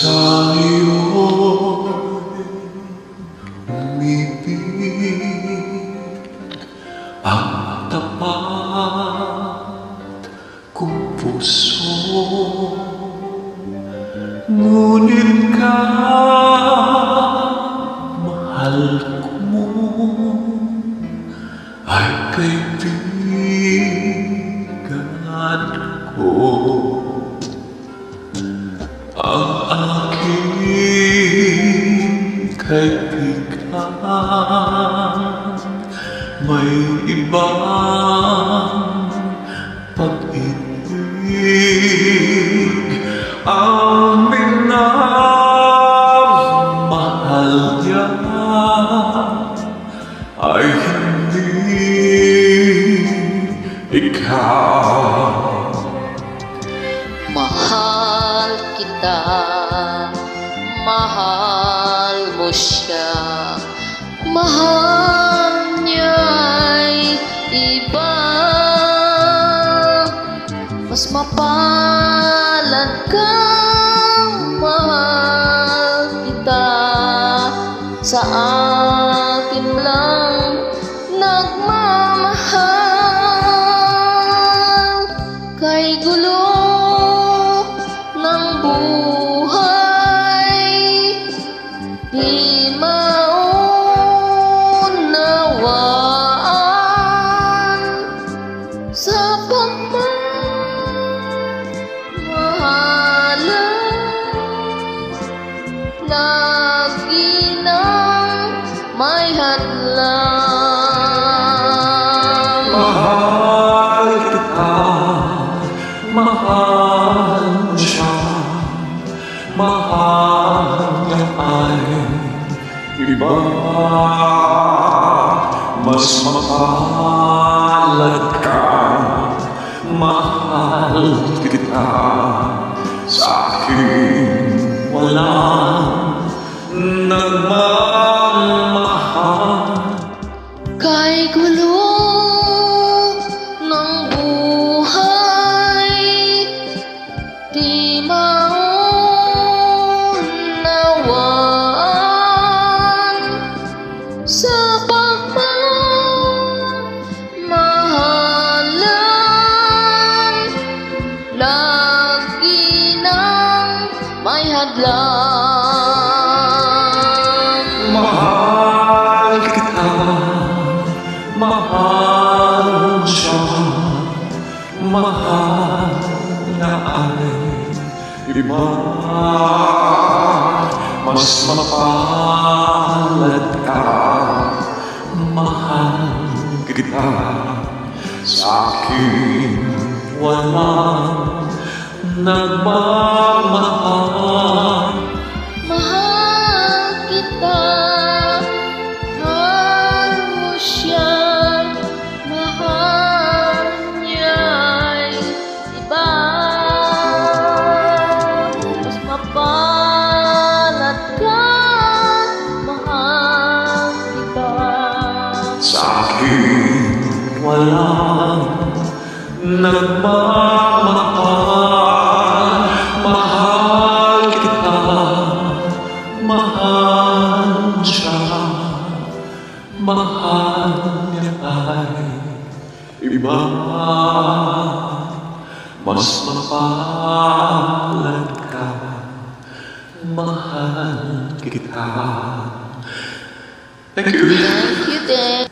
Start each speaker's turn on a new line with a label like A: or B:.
A: sa'yo'y umibig ang tapat kong puso. Ngunit mahal mo ay kaibigan ko. Ang aking kaibigan may ibang pag-ibig. Ang minamahal niya ay hindi ikaw.
B: Mahal kita, mahal mo siya, mahal niya'y iba. Mas mapalad kang mahal kita, sa akin lang nagmamahal. Kay gulo ng buhay, di maunawaan sa pagmamahalan. Lagi nang may hadlang.
A: Mahal kita, mahal mo siya, mahal niya ay iba. Mas mapalad ka, mahal kita, sa akin walang nagmamahal.
B: Kay gulo ng buhay, di maunawaan sa pagmamahalan. Lagi nang may hadlang.
A: Mahal kita, mahal siya, mahal niya ay iba. Mas mapalad ka, mahal kita, sa akin walang nagmamahal.
B: Mahal kita, mahal mo siya, mahal niya'y iba. Mas mapalad ka, mahal kita,
A: Sa akin walang nagmamahal. Mahal kita, mahal siya, mahal niya ay iba. Mas mapalad ka, mahal kita. Thank you.
B: Thank you, Dad.